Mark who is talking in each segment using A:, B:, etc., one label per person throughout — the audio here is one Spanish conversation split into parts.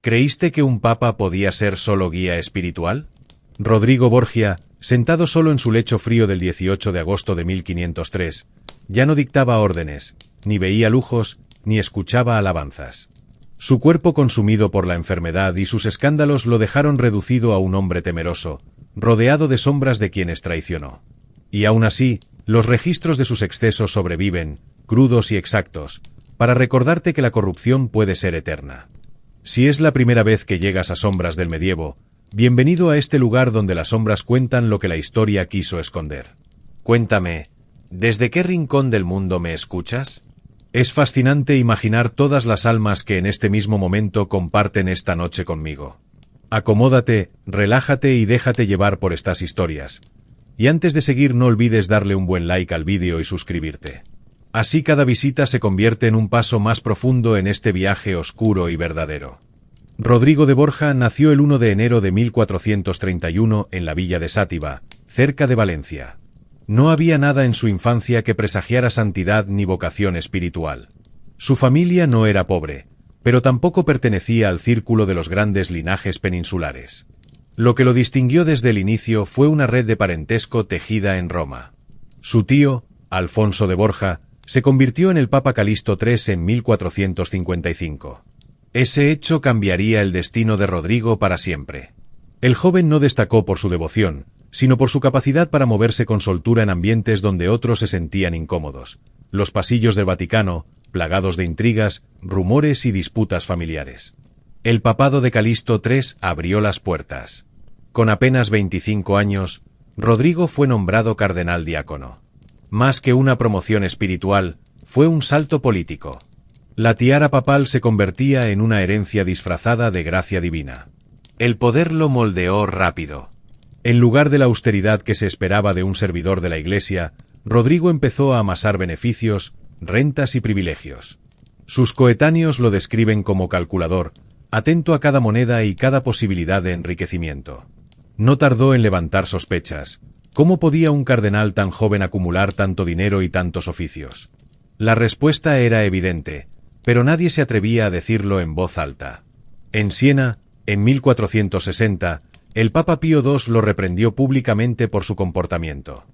A: ¿Creíste que un papa podía ser solo guía espiritual? Rodrigo Borgia, sentado solo en su lecho frío del 18 de agosto de 1503, ya no dictaba órdenes, ni veía lujos, ni escuchaba alabanzas. Su cuerpo consumido por la enfermedad y sus escándalos lo dejaron reducido a un hombre temeroso, rodeado de sombras de quienes traicionó. Y aún así, los registros de sus excesos sobreviven, crudos y exactos, para recordarte que la corrupción puede ser eterna. Si es la primera vez que llegas a Sombras del Medievo, bienvenido a este lugar donde las sombras cuentan lo que la historia quiso esconder. Cuéntame, ¿desde qué rincón del mundo me escuchas? Es fascinante imaginar todas las almas que en este mismo momento comparten esta noche conmigo. Acomódate, relájate y déjate llevar por estas historias. Y antes de seguir no olvides darle un buen like al vídeo y suscribirte. Así cada visita se convierte en un paso más profundo en este viaje oscuro y verdadero. Rodrigo de Borja nació el 1 de enero de 1431 en la villa de Sátiva, cerca de Valencia. No había nada en su infancia que presagiara santidad ni vocación espiritual. Su familia no era pobre, pero tampoco pertenecía al círculo de los grandes linajes peninsulares. Lo que lo distinguió desde el inicio fue una red de parentesco tejida en Roma. Su tío, Alfonso de Borja, se convirtió en el Papa Calixto III en 1455. Ese hecho cambiaría el destino de Rodrigo para siempre. El joven no destacó por su devoción, sino por su capacidad para moverse con soltura en ambientes donde otros se sentían incómodos, los pasillos del Vaticano, plagados de intrigas, rumores y disputas familiares. El papado de Calixto III abrió las puertas. Con apenas 25 años, Rodrigo fue nombrado cardenal diácono. Más que una promoción espiritual, fue un salto político. La tiara papal se convertía en una herencia disfrazada de gracia divina. El poder lo moldeó rápido. En lugar de la austeridad que se esperaba de un servidor de la Iglesia, Rodrigo empezó a amasar beneficios, rentas y privilegios. Sus coetáneos lo describen como calculador, atento a cada moneda y cada posibilidad de enriquecimiento. No tardó en levantar sospechas. ¿Cómo podía un cardenal tan joven acumular tanto dinero y tantos oficios? La respuesta era evidente, pero nadie se atrevía a decirlo en voz alta. En Siena, en 1460, el Papa Pío II lo reprendió públicamente por su comportamiento.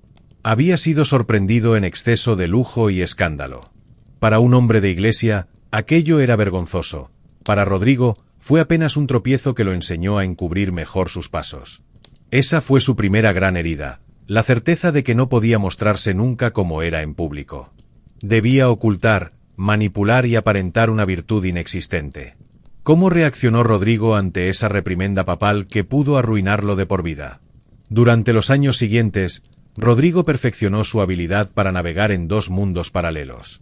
A: Había sido sorprendido en exceso de lujo y escándalo. Para un hombre de iglesia, aquello era vergonzoso. Para Rodrigo, fue apenas un tropiezo que lo enseñó a encubrir mejor sus pasos. Esa fue su primera gran herida, la certeza de que no podía mostrarse nunca como era en público. Debía ocultar, manipular y aparentar una virtud inexistente. ¿Cómo reaccionó Rodrigo ante esa reprimenda papal que pudo arruinarlo de por vida? Durante los años siguientes, Rodrigo perfeccionó su habilidad para navegar en dos mundos paralelos.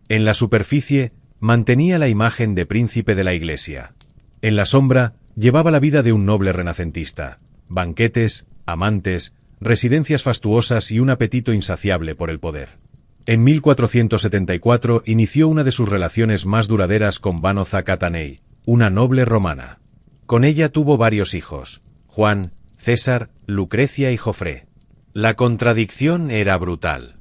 A: En la superficie, mantenía la imagen de príncipe de la Iglesia. En la sombra, llevaba la vida de un noble renacentista, banquetes, amantes, residencias fastuosas y un apetito insaciable por el poder. En 1474 inició una de sus relaciones más duraderas con Vanoza Catanei, una noble romana. Con ella tuvo varios hijos, Juan, César, Lucrecia y Jofré. La contradicción era brutal.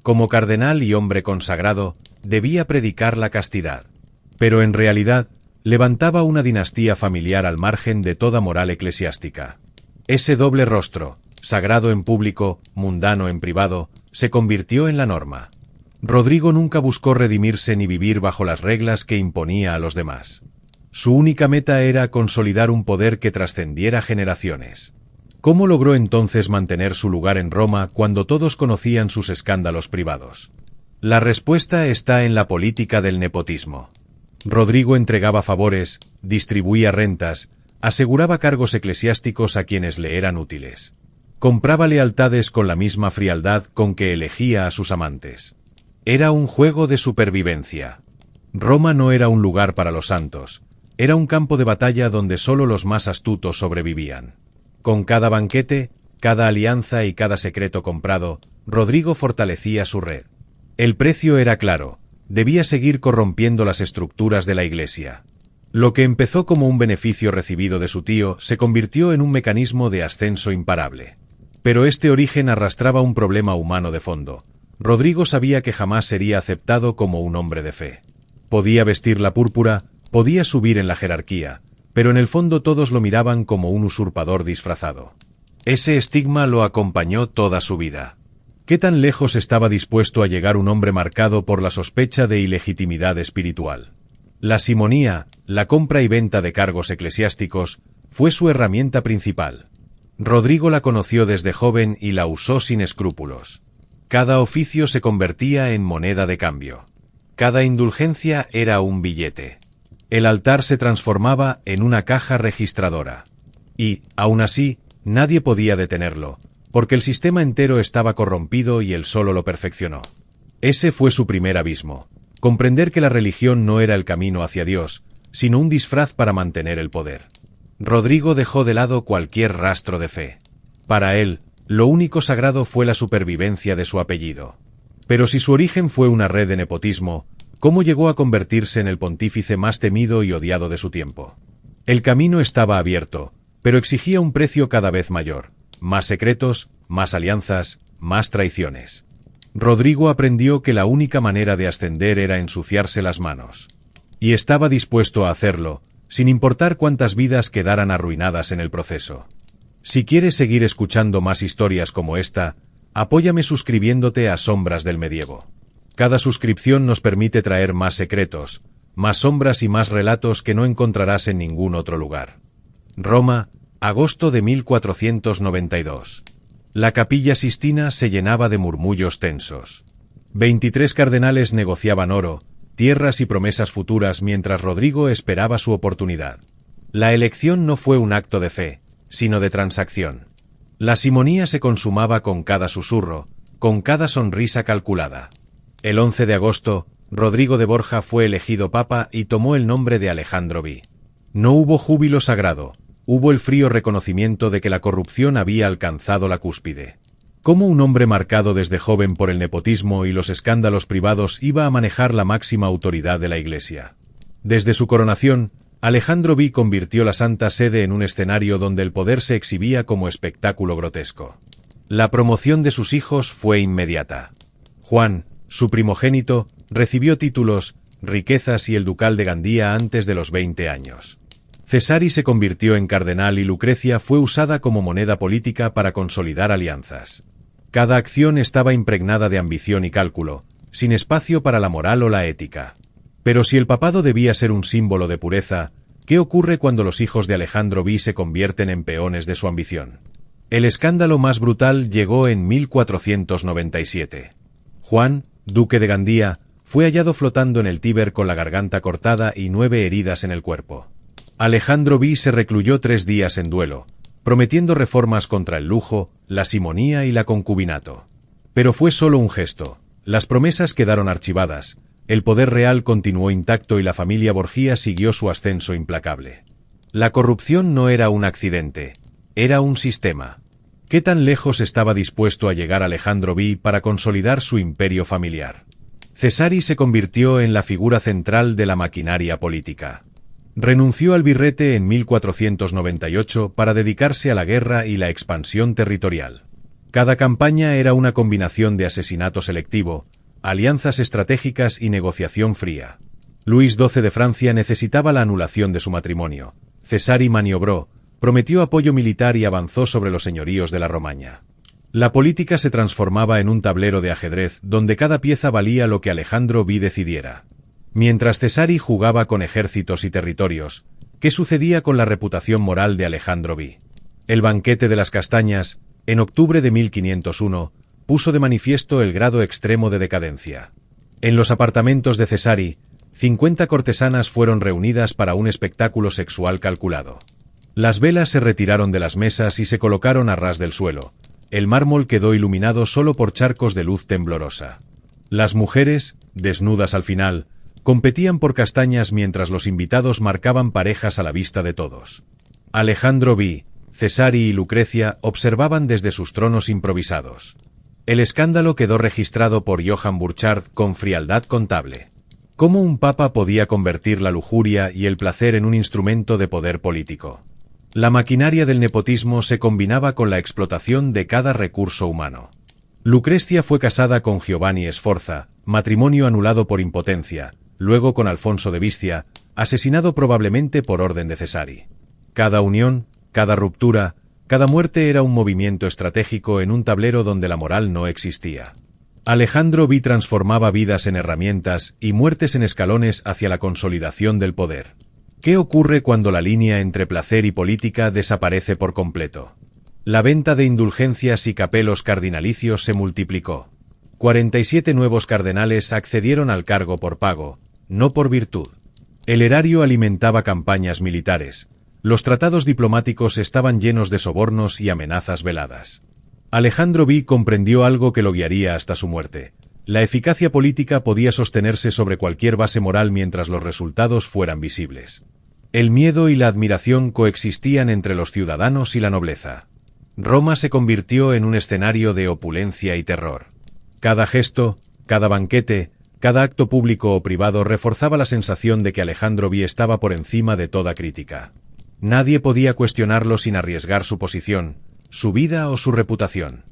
A: Como cardenal y hombre consagrado, debía predicar la castidad. Pero en realidad, levantaba una dinastía familiar al margen de toda moral eclesiástica. Ese doble rostro, sagrado en público, mundano en privado, se convirtió en la norma. Rodrigo nunca buscó redimirse ni vivir bajo las reglas que imponía a los demás. Su única meta era consolidar un poder que trascendiera generaciones. ¿Cómo logró entonces mantener su lugar en Roma cuando todos conocían sus escándalos privados? La respuesta está en la política del nepotismo. Rodrigo entregaba favores, distribuía rentas, aseguraba cargos eclesiásticos a quienes le eran útiles. Compraba lealtades con la misma frialdad con que elegía a sus amantes. Era un juego de supervivencia. Roma no era un lugar para los santos. Era un campo de batalla donde solo los más astutos sobrevivían. Con cada banquete, cada alianza y cada secreto comprado, Rodrigo fortalecía su red. El precio era claro, debía seguir corrompiendo las estructuras de la Iglesia. Lo que empezó como un beneficio recibido de su tío se convirtió en un mecanismo de ascenso imparable. Pero este origen arrastraba un problema humano de fondo. Rodrigo sabía que jamás sería aceptado como un hombre de fe. Podía vestir la púrpura, podía subir en la jerarquía, pero en el fondo todos lo miraban como un usurpador disfrazado. Ese estigma lo acompañó toda su vida. ¿Qué tan lejos estaba dispuesto a llegar un hombre marcado por la sospecha de ilegitimidad espiritual? La simonía, la compra y venta de cargos eclesiásticos, fue su herramienta principal. Rodrigo la conoció desde joven y la usó sin escrúpulos. Cada oficio se convertía en moneda de cambio. Cada indulgencia era un billete. El altar se transformaba en una caja registradora. Y, aún así, nadie podía detenerlo, porque el sistema entero estaba corrompido y él solo lo perfeccionó. Ese fue su primer abismo: comprender que la religión no era el camino hacia Dios, sino un disfraz para mantener el poder. Rodrigo dejó de lado cualquier rastro de fe. Para él, lo único sagrado fue la supervivencia de su apellido. Pero si su origen fue una red de nepotismo, ¿cómo llegó a convertirse en el pontífice más temido y odiado de su tiempo? El camino estaba abierto, pero exigía un precio cada vez mayor: más secretos, más alianzas, más traiciones. Rodrigo aprendió que la única manera de ascender era ensuciarse las manos. Y estaba dispuesto a hacerlo, sin importar cuántas vidas quedaran arruinadas en el proceso. Si quieres seguir escuchando más historias como esta, apóyame suscribiéndote a Sombras del Medievo. Cada suscripción nos permite traer más secretos, más sombras y más relatos que no encontrarás en ningún otro lugar. Roma, agosto de 1492. La Capilla Sistina se llenaba de murmullos tensos. 23 cardenales negociaban oro, tierras y promesas futuras mientras Rodrigo esperaba su oportunidad. La elección no fue un acto de fe, sino de transacción. La simonía se consumaba con cada susurro, con cada sonrisa calculada. El 11 de agosto, Rodrigo de Borja fue elegido papa y tomó el nombre de Alejandro V. No hubo júbilo sagrado, hubo el frío reconocimiento de que la corrupción había alcanzado la cúspide. ¿Cómo un hombre marcado desde joven por el nepotismo y los escándalos privados iba a manejar la máxima autoridad de la Iglesia? Desde su coronación, Alejandro V convirtió la Santa Sede en un escenario donde el poder se exhibía como espectáculo grotesco. La promoción de sus hijos fue inmediata. Juan, su primogénito, recibió títulos, riquezas y el ducal de Gandía antes de los 20 años. Cesari se convirtió en cardenal y Lucrecia fue usada como moneda política para consolidar alianzas. Cada acción estaba impregnada de ambición y cálculo, sin espacio para la moral o la ética. Pero si el papado debía ser un símbolo de pureza, ¿qué ocurre cuando los hijos de Alejandro V se convierten en peones de su ambición? El escándalo más brutal llegó en 1497. Juan, duque de Gandía, fue hallado flotando en el Tíber con la garganta cortada y 9 heridas en el cuerpo. Alejandro V se recluyó 3 días en duelo, prometiendo reformas contra el lujo, la simonía y la concubinato. Pero fue solo un gesto. Las promesas quedaron archivadas, el poder real continuó intacto y la familia Borgia siguió su ascenso implacable. La corrupción no era un accidente, era un sistema. ¿Qué tan lejos estaba dispuesto a llegar Alejandro V para consolidar su imperio familiar? Cesari se convirtió en la figura central de la maquinaria política. Renunció al birrete en 1498 para dedicarse a la guerra y la expansión territorial. Cada campaña era una combinación de asesinato selectivo, alianzas estratégicas y negociación fría. Luis XII de Francia necesitaba la anulación de su matrimonio. Cesari maniobró, prometió apoyo militar y avanzó sobre los señoríos de la Romaña. La política se transformaba en un tablero de ajedrez donde cada pieza valía lo que Alejandro V decidiera. Mientras Cesari jugaba con ejércitos y territorios, ¿qué sucedía con la reputación moral de Alejandro V? El banquete de las castañas, en octubre de 1501, puso de manifiesto el grado extremo de decadencia. En los apartamentos de Cesari, 50 cortesanas fueron reunidas para un espectáculo sexual calculado. Las velas se retiraron de las mesas y se colocaron a ras del suelo. El mármol quedó iluminado solo por charcos de luz temblorosa. Las mujeres, desnudas al final, competían por castañas mientras los invitados marcaban parejas a la vista de todos. Alejandro V, Cesari y Lucrecia observaban desde sus tronos improvisados. El escándalo quedó registrado por Johann Burchard con frialdad contable. ¿Cómo un papa podía convertir la lujuria y el placer en un instrumento de poder político? La maquinaria del nepotismo se combinaba con la explotación de cada recurso humano. Lucrecia fue casada con Giovanni Sforza, matrimonio anulado por impotencia, luego con Alfonso de Bistia, asesinado probablemente por orden de Cesari. Cada unión, cada ruptura, cada muerte era un movimiento estratégico en un tablero donde la moral no existía. Alejandro V transformaba vidas en herramientas y muertes en escalones hacia la consolidación del poder. ¿Qué ocurre cuando la línea entre placer y política desaparece por completo? La venta de indulgencias y capelos cardinalicios se multiplicó. 47 nuevos cardenales accedieron al cargo por pago, no por virtud. El erario alimentaba campañas militares. Los tratados diplomáticos estaban llenos de sobornos y amenazas veladas. Alejandro V comprendió algo que lo guiaría hasta su muerte. La eficacia política podía sostenerse sobre cualquier base moral mientras los resultados fueran visibles. El miedo y la admiración coexistían entre los ciudadanos y la nobleza. Roma se convirtió en un escenario de opulencia y terror. Cada gesto, cada banquete, cada acto público o privado reforzaba la sensación de que Alejandro V estaba por encima de toda crítica. Nadie podía cuestionarlo sin arriesgar su posición, su vida o su reputación.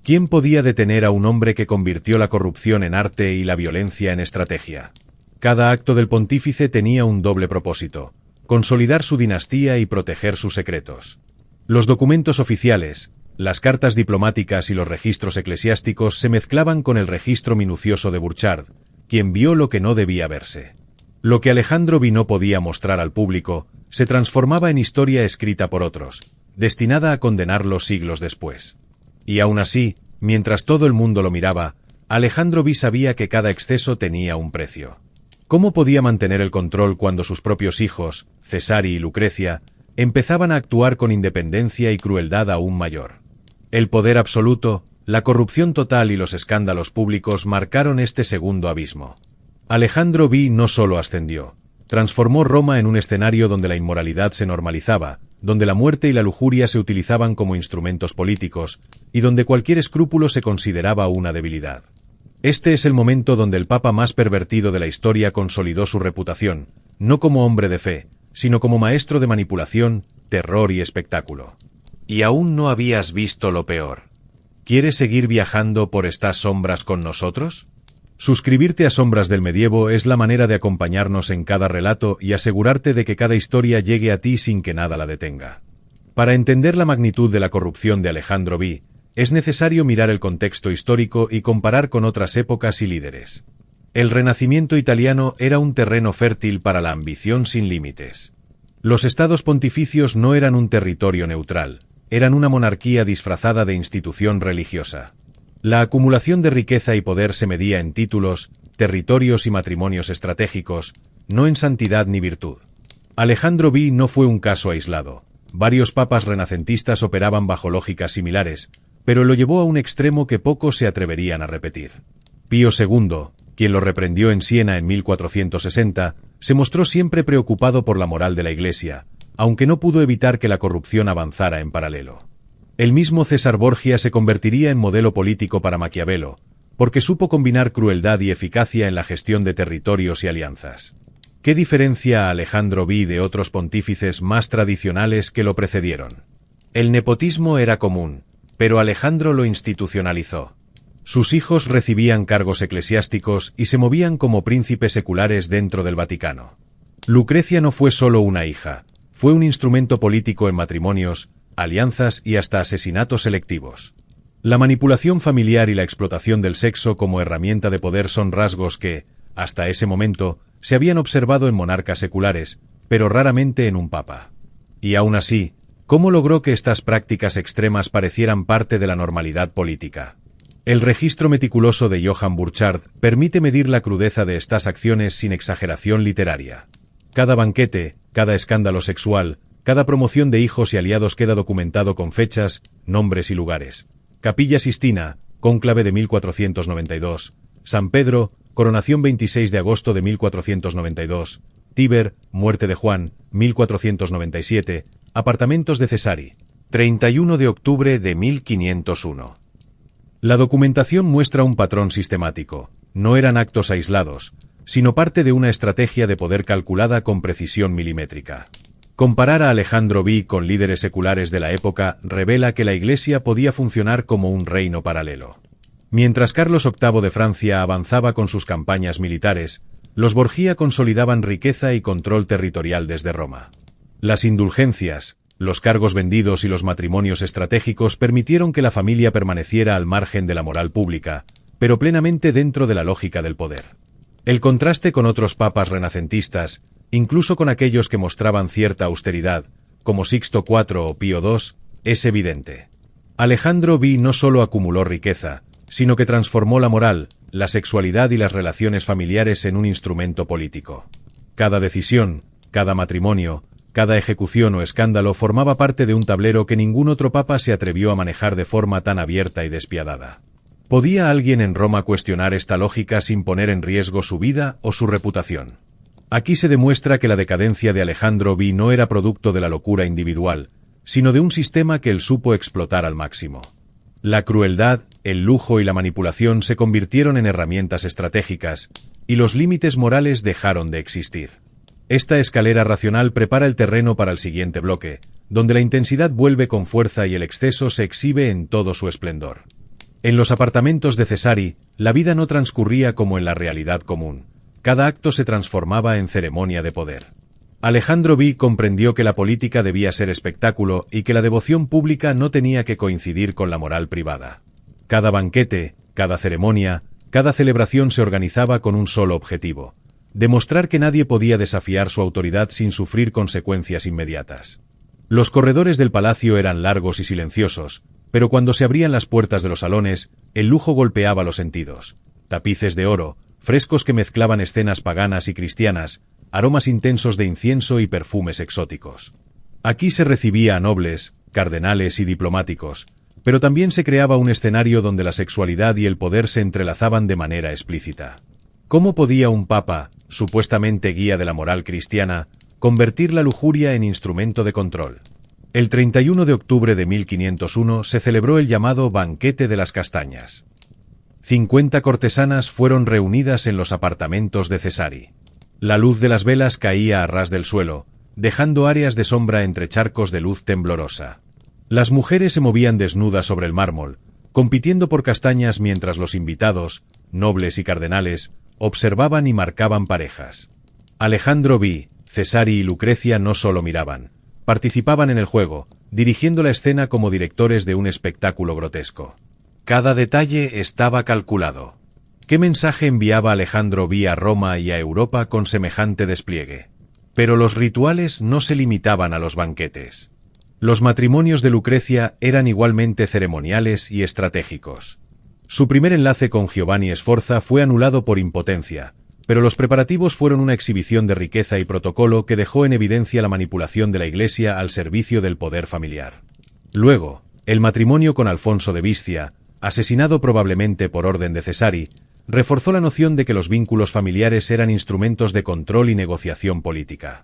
A: ¿Quién podía detener a un hombre que convirtió la corrupción en arte y la violencia en estrategia? Cada acto del pontífice tenía un doble propósito: consolidar su dinastía y proteger sus secretos. Los documentos oficiales, las cartas diplomáticas y los registros eclesiásticos se mezclaban con el registro minucioso de Burchard, quien vio lo que no debía verse. Lo que Alejandro V no podía mostrar al público se transformaba en historia escrita por otros, destinada a condenarlo siglos después. Y aún así, mientras todo el mundo lo miraba, Alejandro V sabía que cada exceso tenía un precio. ¿Cómo podía mantener el control cuando sus propios hijos, Cesari y Lucrecia, empezaban a actuar con independencia y crueldad aún mayor? El poder absoluto, la corrupción total y los escándalos públicos marcaron este segundo abismo. Alejandro V no solo ascendió, transformó Roma en un escenario donde la inmoralidad se normalizaba, donde la muerte y la lujuria se utilizaban como instrumentos políticos, y donde cualquier escrúpulo se consideraba una debilidad. Este es el momento donde el papa más pervertido de la historia consolidó su reputación, no como hombre de fe, sino como maestro de manipulación, terror y espectáculo. Y aún no habías visto lo peor. ¿Quieres seguir viajando por estas sombras con nosotros? Suscribirte a Sombras del Medievo es la manera de acompañarnos en cada relato y asegurarte de que cada historia llegue a ti sin que nada la detenga. Para entender la magnitud de la corrupción de Alejandro V, es necesario mirar el contexto histórico y comparar con otras épocas y líderes. El Renacimiento italiano era un terreno fértil para la ambición sin límites. Los estados pontificios no eran un territorio neutral, eran una monarquía disfrazada de institución religiosa. La acumulación de riqueza y poder se medía en títulos, territorios y matrimonios estratégicos, no en santidad ni virtud. Alejandro V no fue un caso aislado. Varios papas renacentistas operaban bajo lógicas similares, pero lo llevó a un extremo que pocos se atreverían a repetir. Pío II, quien lo reprendió en Siena en 1460, se mostró siempre preocupado por la moral de la Iglesia, aunque no pudo evitar que la corrupción avanzara en paralelo. El mismo César Borgia se convertiría en modelo político para Maquiavelo, porque supo combinar crueldad y eficacia en la gestión de territorios y alianzas. ¿Qué diferencia a Alejandro V de otros pontífices más tradicionales que lo precedieron? El nepotismo era común, pero Alejandro lo institucionalizó. Sus hijos recibían cargos eclesiásticos y se movían como príncipes seculares dentro del Vaticano. Lucrecia no fue solo una hija, fue un instrumento político en matrimonios, alianzas y hasta asesinatos selectivos. La manipulación familiar y la explotación del sexo como herramienta de poder son rasgos que, hasta ese momento, se habían observado en monarcas seculares, pero raramente en un papa. Y aún así, ¿cómo logró que estas prácticas extremas parecieran parte de la normalidad política? El registro meticuloso de Johann Burchard permite medir la crudeza de estas acciones sin exageración literaria. Cada banquete, cada escándalo sexual, cada promoción de hijos y aliados queda documentado con fechas, nombres y lugares. Capilla Sistina, cónclave de 1492. San Pedro, coronación 26 de agosto de 1492. Tíber, muerte de Juan, 1497. Apartamentos de Cesari, 31 de octubre de 1501. La documentación muestra un patrón sistemático. No eran actos aislados, sino parte de una estrategia de poder calculada con precisión milimétrica. Comparar a Alejandro V con líderes seculares de la época revela que la Iglesia podía funcionar como un reino paralelo. Mientras Carlos VIII de Francia avanzaba con sus campañas militares, Los Borgia consolidaban riqueza y control territorial desde Roma. Las indulgencias, los cargos vendidos y los matrimonios estratégicos permitieron que la familia permaneciera al margen de la moral pública, pero plenamente dentro de la lógica del poder. El contraste con otros papas renacentistas, incluso con aquellos que mostraban cierta austeridad, como Sixto IV o Pío II, es evidente. Alejandro V no solo acumuló riqueza, sino que transformó la moral, la sexualidad y las relaciones familiares en un instrumento político. Cada decisión, cada matrimonio, cada ejecución o escándalo formaba parte de un tablero que ningún otro papa se atrevió a manejar de forma tan abierta y despiadada. ¿Podía alguien en Roma cuestionar esta lógica sin poner en riesgo su vida o su reputación? Aquí se demuestra que la decadencia de Alejandro V no era producto de la locura individual, sino de un sistema que él supo explotar al máximo. La crueldad, el lujo y la manipulación se convirtieron en herramientas estratégicas, y los límites morales dejaron de existir. Esta escalera racional prepara el terreno para el siguiente bloque, donde la intensidad vuelve con fuerza y el exceso se exhibe en todo su esplendor. En los apartamentos de Cesari, la vida no transcurría como en la realidad común. Cada acto se transformaba en ceremonia de poder. Alejandro V comprendió que la política debía ser espectáculo y que la devoción pública no tenía que coincidir con la moral privada. Cada banquete, cada ceremonia, cada celebración se organizaba con un solo objetivo: demostrar que nadie podía desafiar su autoridad sin sufrir consecuencias inmediatas. Los corredores del palacio eran largos y silenciosos, pero cuando se abrían las puertas de los salones, el lujo golpeaba los sentidos. Tapices de oro, frescos que mezclaban escenas paganas y cristianas, aromas intensos de incienso y perfumes exóticos. Aquí se recibía a nobles, cardenales y diplomáticos, pero también se creaba un escenario donde la sexualidad y el poder se entrelazaban de manera explícita. ¿Cómo podía un papa, supuestamente guía de la moral cristiana, convertir la lujuria en instrumento de control? El 31 de octubre de 1501 se celebró el llamado Banquete de las Castañas. 50 cortesanas fueron reunidas en los apartamentos de Cesari. La luz de las velas caía a ras del suelo, dejando áreas de sombra entre charcos de luz temblorosa. Las mujeres se movían desnudas sobre el mármol, compitiendo por castañas mientras los invitados, nobles y cardenales, observaban y marcaban parejas. Alejandro V, Cesari y Lucrecia no solo miraban, participaban en el juego, dirigiendo la escena como directores de un espectáculo grotesco. Cada detalle estaba calculado. ¿Qué mensaje enviaba Alejandro V a Roma y a Europa con semejante despliegue? Pero los rituales no se limitaban a los banquetes. Los matrimonios de Lucrecia eran igualmente ceremoniales y estratégicos. Su primer enlace con Giovanni Sforza fue anulado por impotencia, pero los preparativos fueron una exhibición de riqueza y protocolo que dejó en evidencia la manipulación de la Iglesia al servicio del poder familiar. Luego, el matrimonio con Alfonso de Bistia, asesinado probablemente por orden de Cesari, reforzó la noción de que los vínculos familiares eran instrumentos de control y negociación política.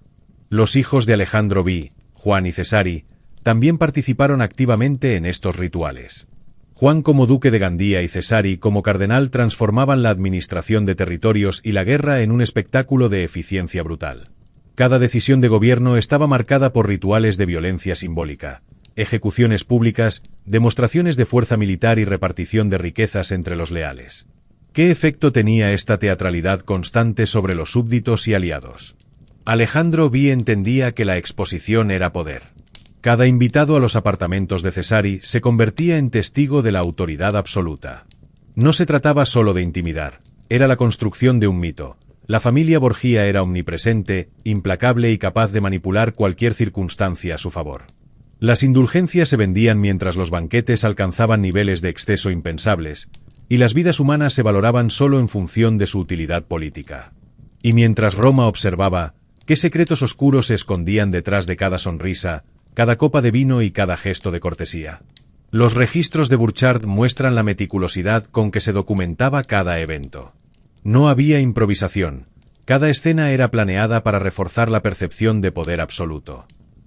A: Los hijos de Alejandro V, Juan y Cesari, también participaron activamente en estos rituales. Juan como duque de Gandía y Cesari como cardenal transformaban la administración de territorios y la guerra en un espectáculo de eficiencia brutal. Cada decisión de gobierno estaba marcada por rituales de violencia simbólica, ejecuciones públicas, demostraciones de fuerza militar y repartición de riquezas entre los leales. ¿Qué efecto tenía esta teatralidad constante sobre los súbditos y aliados? Alejandro V entendía que la exposición era poder. Cada invitado a los apartamentos de Cesari se convertía en testigo de la autoridad absoluta. No se trataba solo de intimidar, era la construcción de un mito. La familia Borgia era omnipresente, implacable y capaz de manipular cualquier circunstancia a su favor. Las indulgencias se vendían mientras los banquetes alcanzaban niveles de exceso impensables, y las vidas humanas se valoraban solo en función de su utilidad política. Y mientras Roma observaba, ¿qué secretos oscuros se escondían detrás de cada sonrisa, cada copa de vino y cada gesto de cortesía? Los registros de Burchard muestran la meticulosidad con que se documentaba cada evento. No había improvisación. Cada escena era planeada para reforzar la percepción de poder absoluto.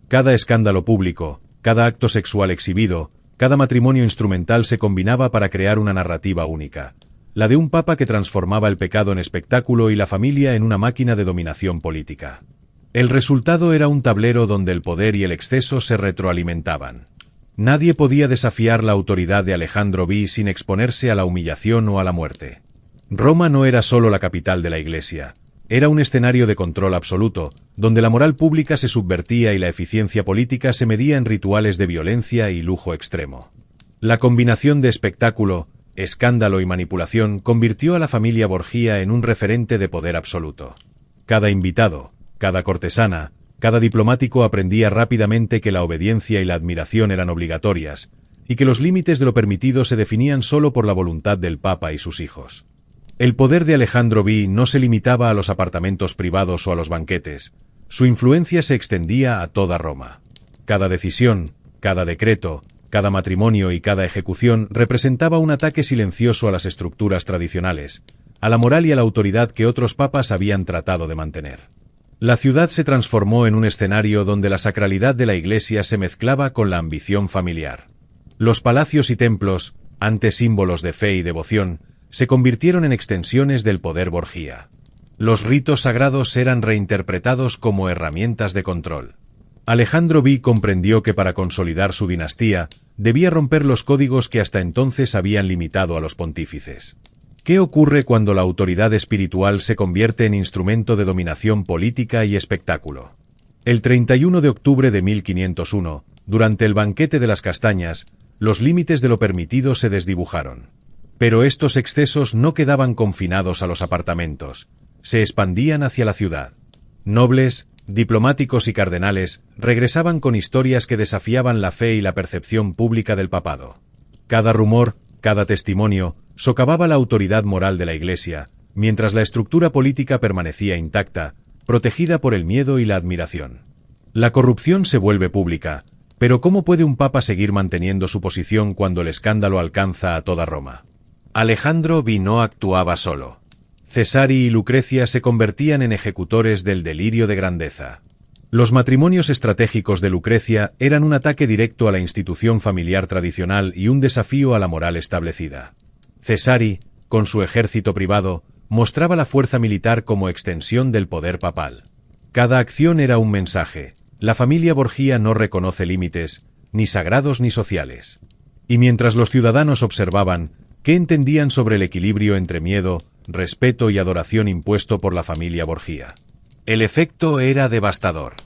A: Cada escándalo público, cada acto sexual exhibido, cada matrimonio instrumental se combinaba para crear una narrativa única, la de un papa que transformaba el pecado en espectáculo y la familia en una máquina de dominación política. El resultado era un tablero donde el poder y el exceso se retroalimentaban. Nadie podía desafiar la autoridad de Alejandro V sin exponerse a la humillación o a la muerte. Roma no era solo la capital de la Iglesia, era un escenario de control absoluto, donde la moral pública se subvertía y la eficiencia política se medía en rituales de violencia y lujo extremo. La combinación de espectáculo, escándalo y manipulación convirtió a la familia Borgia en un referente de poder absoluto. Cada invitado, cada cortesana, cada diplomático aprendía rápidamente que la obediencia y la admiración eran obligatorias, y que los límites de lo permitido se definían solo por la voluntad del Papa y sus hijos. El poder de Alejandro V no se limitaba a los apartamentos privados o a los banquetes, su influencia se extendía a toda Roma. Cada decisión, cada decreto, cada matrimonio y cada ejecución representaba un ataque silencioso a las estructuras tradicionales, a la moral y a la autoridad que otros papas habían tratado de mantener. La ciudad se transformó en un escenario donde la sacralidad de la Iglesia se mezclaba con la ambición familiar. Los palacios y templos, antes símbolos de fe y devoción, se convirtieron en extensiones del poder Borgia. Los ritos sagrados eran reinterpretados como herramientas de control. Alejandro V comprendió que para consolidar su dinastía, debía romper los códigos que hasta entonces habían limitado a los pontífices. ¿Qué ocurre cuando la autoridad espiritual se convierte en instrumento de dominación política y espectáculo? El 31 de octubre de 1501, durante el banquete de las castañas, los límites de lo permitido se desdibujaron. Pero estos excesos no quedaban confinados a los apartamentos, se expandían hacia la ciudad. Nobles, diplomáticos y cardenales regresaban con historias que desafiaban la fe y la percepción pública del papado. Cada rumor, cada testimonio, socavaba la autoridad moral de la Iglesia, mientras la estructura política permanecía intacta, protegida por el miedo y la admiración. La corrupción se vuelve pública, pero ¿cómo puede un papa seguir manteniendo su posición cuando el escándalo alcanza a toda Roma? Alejandro V no actuaba solo. Cesari y Lucrecia se convertían en ejecutores del delirio de grandeza. Los matrimonios estratégicos de Lucrecia eran un ataque directo a la institución familiar tradicional y un desafío a la moral establecida. Cesari, con su ejército privado, mostraba la fuerza militar como extensión del poder papal. Cada acción era un mensaje. La familia Borgia no reconoce límites, ni sagrados ni sociales. Y mientras los ciudadanos observaban, ¿qué entendían sobre el equilibrio entre miedo, respeto y adoración impuesto por la familia Borgia? El efecto era devastador.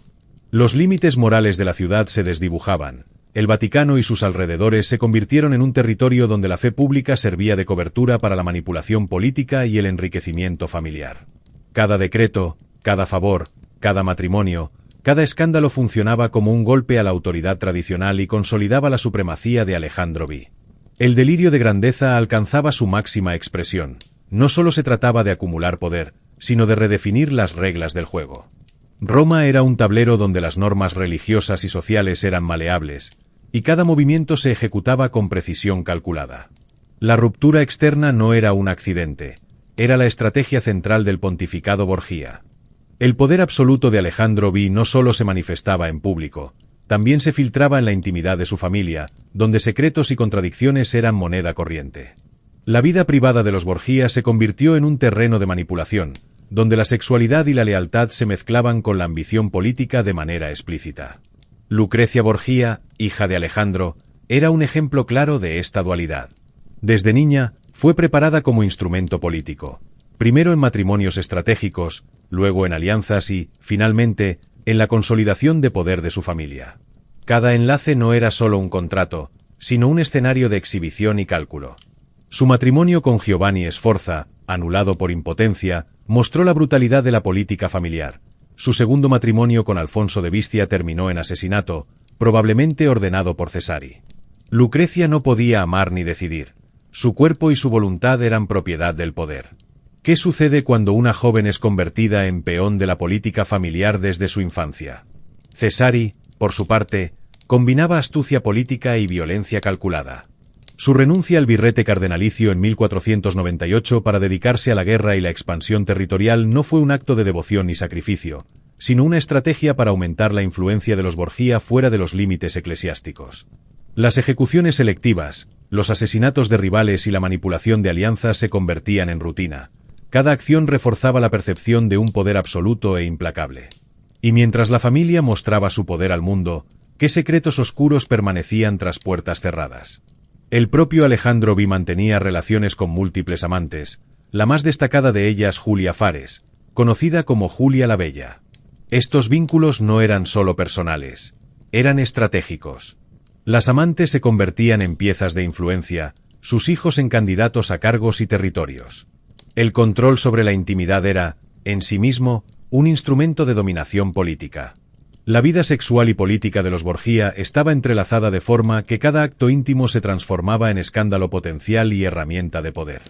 A: Los límites morales de la ciudad se desdibujaban. El Vaticano y sus alrededores se convirtieron en un territorio donde la fe pública servía de cobertura para la manipulación política y el enriquecimiento familiar. Cada decreto, cada favor, cada matrimonio, cada escándalo funcionaba como un golpe a la autoridad tradicional y consolidaba la supremacía de Alejandro V. El delirio de grandeza alcanzaba su máxima expresión. No solo se trataba de acumular poder, sino de redefinir las reglas del juego. Roma era un tablero donde las normas religiosas y sociales eran maleables, y cada movimiento se ejecutaba con precisión calculada. La ruptura externa no era un accidente, era la estrategia central del pontificado Borgia. El poder absoluto de Alejandro V no solo se manifestaba en público, también se filtraba en la intimidad de su familia, donde secretos y contradicciones eran moneda corriente. La vida privada de los Borgia se convirtió en un terreno de manipulación, donde la sexualidad y la lealtad se mezclaban con la ambición política de manera explícita. Lucrecia Borgia, hija de Alejandro, era un ejemplo claro de esta dualidad. Desde niña, fue preparada como instrumento político, primero en matrimonios estratégicos, luego en alianzas y, finalmente, en la consolidación de poder de su familia. Cada enlace no era solo un contrato, sino un escenario de exhibición y cálculo. Su matrimonio con Giovanni Sforza, anulado por impotencia, mostró la brutalidad de la política familiar. Su segundo matrimonio con Alfonso de Bistia terminó en asesinato, probablemente ordenado por Cesari. Lucrecia no podía amar ni decidir. Su cuerpo y su voluntad eran propiedad del poder. ¿Qué sucede cuando una joven es convertida en peón de la política familiar desde su infancia? Cesari, por su parte, combinaba astucia política y violencia calculada. Su renuncia al birrete cardenalicio en 1498 para dedicarse a la guerra y la expansión territorial no fue un acto de devoción ni sacrificio, sino una estrategia para aumentar la influencia de los Borgia fuera de los límites eclesiásticos. Las ejecuciones selectivas, los asesinatos de rivales y la manipulación de alianzas se convertían en rutina. Cada acción reforzaba la percepción de un poder absoluto e implacable. Y mientras la familia mostraba su poder al mundo, ¿qué secretos oscuros permanecían tras puertas cerradas? El propio Alejandro V mantenía relaciones con múltiples amantes, la más destacada de ellas Julia Fares, conocida como Julia la Bella. Estos vínculos no eran solo personales, eran estratégicos. Las amantes se convertían en piezas de influencia, sus hijos en candidatos a cargos y territorios. El control sobre la intimidad era, en sí mismo, un instrumento de dominación política. La vida sexual y política de los Borgia estaba entrelazada de forma que cada acto íntimo se transformaba en escándalo potencial y herramienta de poder.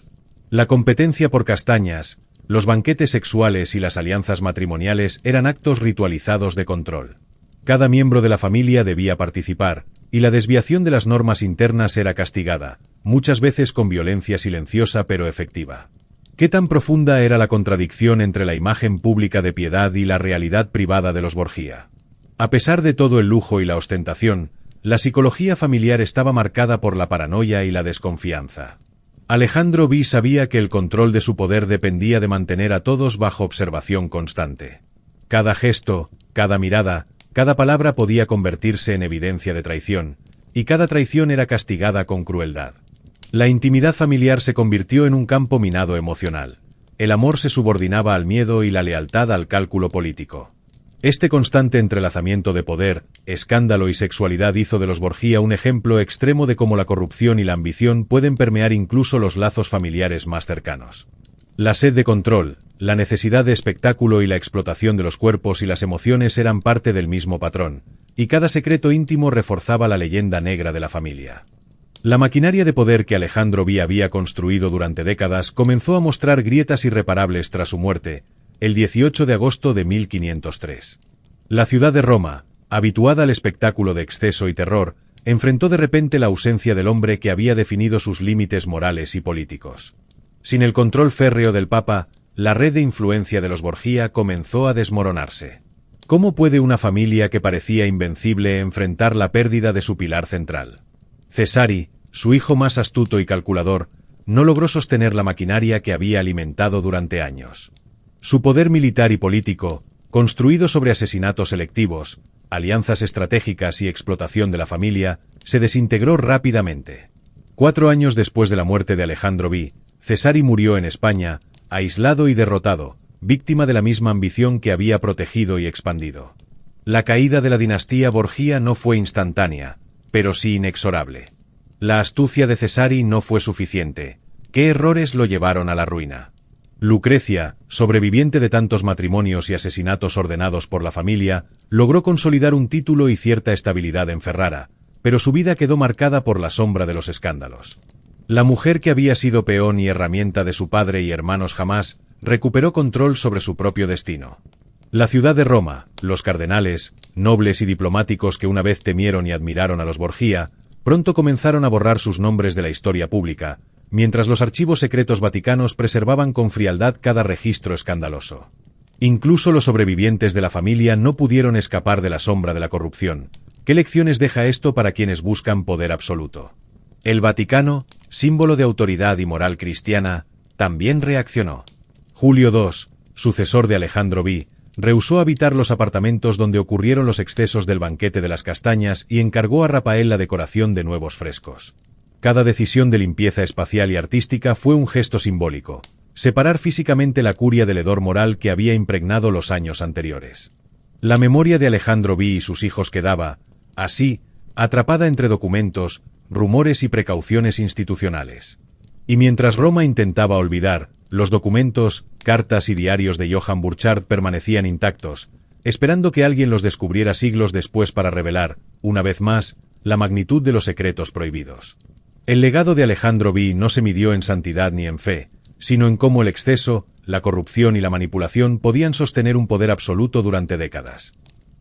A: La competencia por castañas, los banquetes sexuales y las alianzas matrimoniales eran actos ritualizados de control. Cada miembro de la familia debía participar, y la desviación de las normas internas era castigada, muchas veces con violencia silenciosa pero efectiva. ¿Qué tan profunda era la contradicción entre la imagen pública de piedad y la realidad privada de los Borgia? A pesar de todo el lujo y la ostentación, la psicología familiar estaba marcada por la paranoia y la desconfianza. Alejandro V sabía que el control de su poder dependía de mantener a todos bajo observación constante. Cada gesto, cada mirada, cada palabra podía convertirse en evidencia de traición, y cada traición era castigada con crueldad. La intimidad familiar se convirtió en un campo minado emocional. El amor se subordinaba al miedo y la lealtad al cálculo político. Este constante entrelazamiento de poder, escándalo y sexualidad hizo de los Borgia un ejemplo extremo de cómo la corrupción y la ambición pueden permear incluso los lazos familiares más cercanos. La sed de control, la necesidad de espectáculo y la explotación de los cuerpos y las emociones eran parte del mismo patrón, y cada secreto íntimo reforzaba la leyenda negra de la familia. La maquinaria de poder que Alejandro V había construido durante décadas comenzó a mostrar grietas irreparables tras su muerte, el 18 de agosto de 1503. La ciudad de Roma, habituada al espectáculo de exceso y terror, enfrentó de repente la ausencia del hombre que había definido sus límites morales y políticos. Sin el control férreo del Papa, la red de influencia de los Borgia comenzó a desmoronarse. ¿Cómo puede una familia que parecía invencible enfrentar la pérdida de su pilar central? Cesari, su hijo más astuto y calculador, no logró sostener la maquinaria que había alimentado durante años. Su poder militar y político, construido sobre asesinatos selectivos, alianzas estratégicas y explotación de la familia, se desintegró rápidamente. 4 años después de la muerte de Alejandro V, Cesari murió en España, aislado y derrotado, víctima de la misma ambición que había protegido y expandido. La caída de la dinastía Borgia no fue instantánea, pero sí inexorable. La astucia de Cesari no fue suficiente. ¿Qué errores lo llevaron a la ruina? Lucrecia, sobreviviente de tantos matrimonios y asesinatos ordenados por la familia, logró consolidar un título y cierta estabilidad en Ferrara, pero su vida quedó marcada por la sombra de los escándalos. La mujer que había sido peón y herramienta de su padre y hermanos jamás recuperó control sobre su propio destino. La ciudad de Roma, los cardenales, nobles y diplomáticos que una vez temieron y admiraron a los Borgia, pronto comenzaron a borrar sus nombres de la historia pública, mientras los archivos secretos vaticanos preservaban con frialdad cada registro escandaloso. Incluso los sobrevivientes de la familia no pudieron escapar de la sombra de la corrupción. ¿Qué lecciones deja esto para quienes buscan poder absoluto? El Vaticano, símbolo de autoridad y moral cristiana, también reaccionó. Julio II, sucesor de Alejandro V, rehusó habitar los apartamentos donde ocurrieron los excesos del banquete de las castañas y encargó a Rafael la decoración de nuevos frescos. Cada decisión de limpieza espacial y artística fue un gesto simbólico, separar físicamente la curia del hedor moral que había impregnado los años anteriores. La memoria de Alejandro V y sus hijos quedaba, así, atrapada entre documentos, rumores y precauciones institucionales. Y mientras Roma intentaba olvidar, los documentos, cartas y diarios de Johann Burchard permanecían intactos, esperando que alguien los descubriera siglos después para revelar, una vez más, la magnitud de los secretos prohibidos. El legado de Alejandro V no se midió en santidad ni en fe, sino en cómo el exceso, la corrupción y la manipulación podían sostener un poder absoluto durante décadas.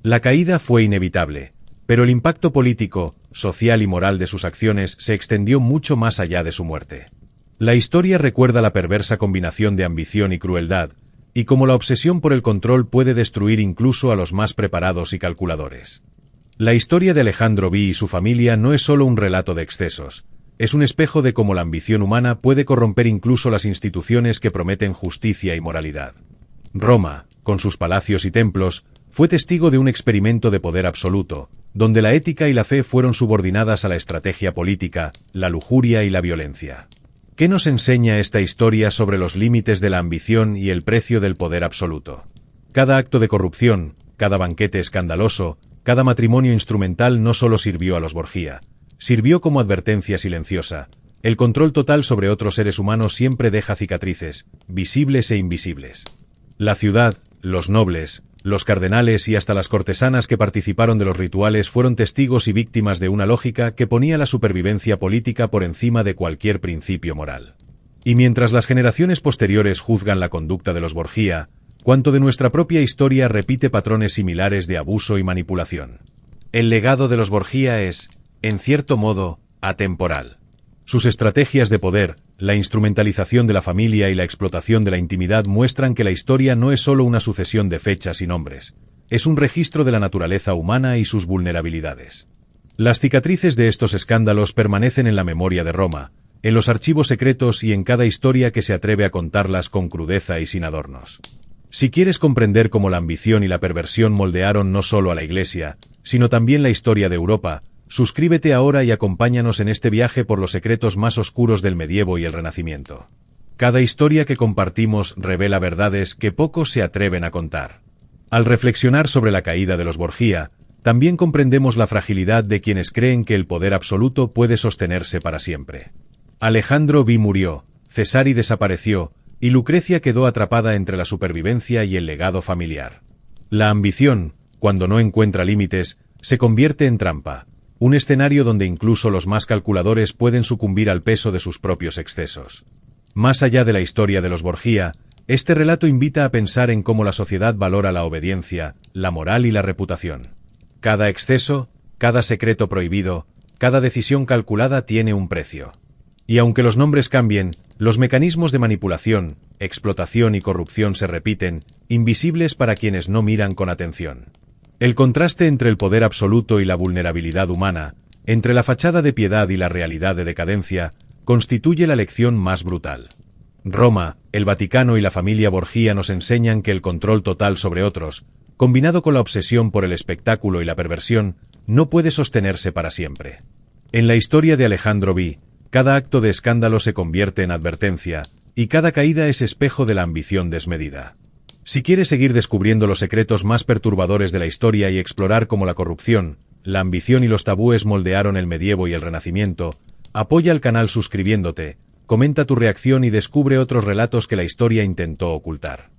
A: La caída fue inevitable, pero el impacto político, social y moral de sus acciones se extendió mucho más allá de su muerte. La historia recuerda la perversa combinación de ambición y crueldad, y cómo la obsesión por el control puede destruir incluso a los más preparados y calculadores. La historia de Alejandro V y su familia no es solo un relato de excesos, es un espejo de cómo la ambición humana puede corromper incluso las instituciones que prometen justicia y moralidad. Roma, con sus palacios y templos, fue testigo de un experimento de poder absoluto, donde la ética y la fe fueron subordinadas a la estrategia política, la lujuria y la violencia. ¿Qué nos enseña esta historia sobre los límites de la ambición y el precio del poder absoluto? Cada acto de corrupción, cada banquete escandaloso, cada matrimonio instrumental no solo sirvió a los Borgia, sirvió como advertencia silenciosa. El control total sobre otros seres humanos siempre deja cicatrices, visibles e invisibles. La ciudad, los nobles, los cardenales y hasta las cortesanas que participaron de los rituales fueron testigos y víctimas de una lógica que ponía la supervivencia política por encima de cualquier principio moral. Y mientras las generaciones posteriores juzgan la conducta de los Borgia, cuanto de nuestra propia historia repite patrones similares de abuso y manipulación. El legado de los Borgia es, en cierto modo, atemporal. Sus estrategias de poder, la instrumentalización de la familia y la explotación de la intimidad muestran que la historia no es solo una sucesión de fechas y nombres, es un registro de la naturaleza humana y sus vulnerabilidades. Las cicatrices de estos escándalos permanecen en la memoria de Roma, en los archivos secretos y en cada historia que se atreve a contarlas con crudeza y sin adornos. Si quieres comprender cómo la ambición y la perversión moldearon no solo a la Iglesia, sino también la historia de Europa, suscríbete ahora y acompáñanos en este viaje por los secretos más oscuros del medievo y el Renacimiento. Cada historia que compartimos revela verdades que pocos se atreven a contar. Al reflexionar sobre la caída de los Borgia, también comprendemos la fragilidad de quienes creen que el poder absoluto puede sostenerse para siempre. Alejandro V murió, Cesari desapareció, y Lucrecia quedó atrapada entre la supervivencia y el legado familiar. La ambición, cuando no encuentra límites, se convierte en trampa. Un escenario donde incluso los más calculadores pueden sucumbir al peso de sus propios excesos. Más allá de la historia de los Borgia, este relato invita a pensar en cómo la sociedad valora la obediencia, la moral y la reputación. Cada exceso, cada secreto prohibido, cada decisión calculada tiene un precio. Y aunque los nombres cambien, los mecanismos de manipulación, explotación y corrupción se repiten, invisibles para quienes no miran con atención. El contraste entre el poder absoluto y la vulnerabilidad humana, entre la fachada de piedad y la realidad de decadencia, constituye la lección más brutal. Roma, el Vaticano y la familia Borgia nos enseñan que el control total sobre otros, combinado con la obsesión por el espectáculo y la perversión, no puede sostenerse para siempre. En la historia de Alejandro V, cada acto de escándalo se convierte en advertencia, y cada caída es espejo de la ambición desmedida. Si quieres seguir descubriendo los secretos más perturbadores de la historia y explorar cómo la corrupción, la ambición y los tabúes moldearon el medievo y el Renacimiento, apoya al canal suscribiéndote, comenta tu reacción y descubre otros relatos que la historia intentó ocultar.